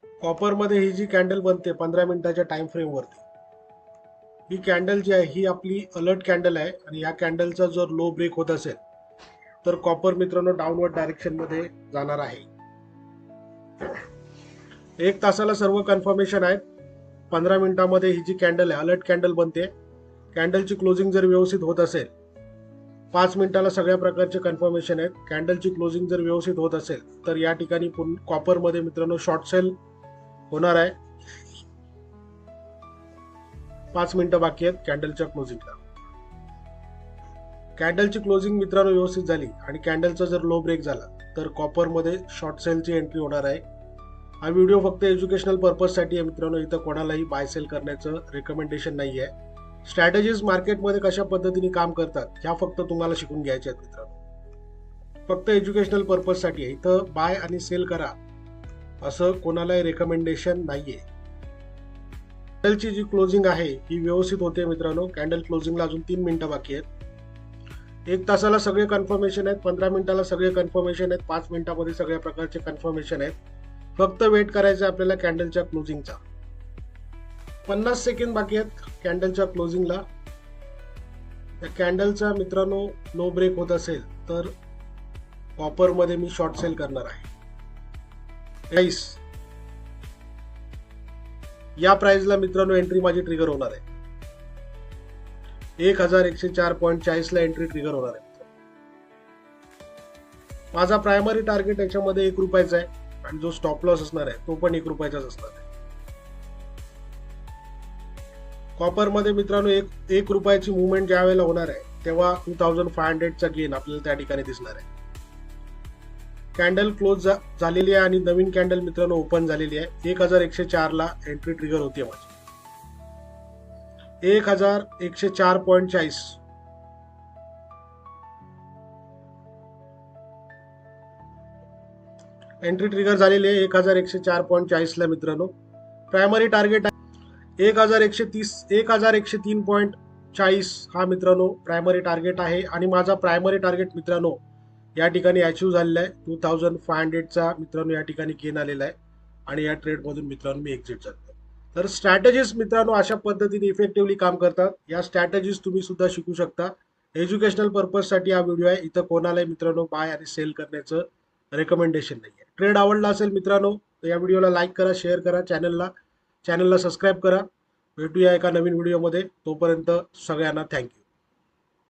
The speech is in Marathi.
कॉपर मध्ये ही जी कॅन्डल बनते 15 मिनिटाच्या टाइम फ्रेम वरती, ही कॅन्डल जी आहे ही आपली अलर्ट कॅन्डल आहे आणि या कॅन्डलचा जर लो ब्रेक होत असेल तर कॉपर मित्रांनो डाऊनवर्ड डायरेक्शन मध्ये जाणार आहे. 1 तासाला सर्व कन्फर्मेशन आहेत. 15 मिनिटांमध्ये ही जी कॅन्डल आहे अलर्ट कॅन्डल बनते. कॅन्डलची क्लोजिंग जर व्यवस्थित होत असेल, 5 मिनिटाला सगळ्या प्रकारचे कन्फर्मेशन आहेत. कॅन्डलची क्लोजिंग जर व्यवस्थित होत असेल तर या ठिकाणी कॉपर मध्ये मित्रांनो शॉर्ट सेल होणार आहे. 5 मिनिटं बाकी आहेत कॅन्डलच्या क्लोजिंगला. कॅन्डलची क्लोजिंग मित्रांनो व्यवस्थित झाली आणि कॅन्डलचा जर लो ब्रेक झाला तर कॉपर मध्ये शॉर्ट सेलची एंट्री होणार आहे. हा व्हिडिओ फक्त एज्युकेशनल पर्पजसाठी आहे मित्रांनो. इथं कोणालाही बाय सेल करण्याचं रेकमेंडेशन नाही आहे. स्ट्रॅटेजीज मार्केटमध्ये कशा पद्धतीने काम करतात ह्या फक्त तुम्हाला शिकून घ्यायच्या आहेत मित्रांनो. फक्त एज्युकेशनल पर्पजसाठी आहे. इथं बाय आणि सेल करा असं कोणालाही रेकमेंडेशन नाहीये. कॅन्डलची जी क्लोजिंग आहे ही व्यवस्थित होते मित्रांनो. कॅन्डल क्लोजिंगला अजून 3 मिनिटं बाकी आहेत. 1 तासाला सगळे कन्फर्मेशन आहेत. 15 मिनिटाला सगळे कन्फर्मेशन आहेत. 5 मिनिटांमध्ये सगळ्या प्रकारचे कन्फर्मेशन आहेत. फक्त वेट करायचं आपल्याला कॅन्डलच्या क्लोजिंगचा. 50 सेकंड बाकी आहेत कॅन्डलच्या क्लोजिंगला. या कॅन्डलचा मित्रांनो लो ब्रेक होत असेल तर कॉपर मध्ये मी शॉर्ट सेल करणार आहे. या प्राइसला मित्रांनो एंट्री माझी ट्रिगर होणार आहे. 1104.40 ला एंट्री ट्रिगर होणार आहे. माझा प्रायमरी टार्गेट याच्यामध्ये 1 रुपयाचा आहे आणि जो स्टॉप लॉस असणार आहे तो पण 1 रुपयाचाच असणार आहे. कॉपर मध्ये मित्रांनो 1 रुपयाची मुवमेंट ज्या वेळेला होणार आहे तेव्हा 2500 चा गेन आपल्याला त्या ठिकाणी दिसणार आहे. कॅन्डल क्लोज झालेली आहे आणि नवीन कॅन्डल मित्रांनो ओपन झालेली आहे. 1104 ला एंट्री ट्रिगर होती माझी. 1104.40 एंट्री ट्रिगर झालेली आहे 1104.40 ला मित्रांनो. प्रायमरी टार्गेट 1103.40 हा मित्रांनो प्रायमरी टार्गेट आहे आणि माझा प्रायमरी टार्गेट मित्रांनो या ठिकाणी अचीव्ह झालेला आहे. 2500 चा मित्रांनो या ठिकाणी गेन आलेला आहे आणि या ट्रेड मधून मित्रांनो मी एक्झिट झालो. तर स्ट्रॅटेजीज मित्रांनो अशा पद्धतीने इफेक्टिव्हली काम करतात. या स्ट्रॅटेजीज तुम्ही सुद्धा शिकू शकता. एज्युकेशनल पर्पजसाठी हा व्हिडिओ आहे. इथं कोणालाही मित्रांनो बाय आणि सेल करण्याचं रेकमेंडेशन नाही आहे. ट्रेड आवडला असेल मित्रांनो तर या व्हिडिओला लाईक करा, शेअर करा, चॅनलला सबस्क्राईब करा. भेटूया एका नवीन व्हिडिओमध्ये. तोपर्यंत सगळ्यांना थँक्यू.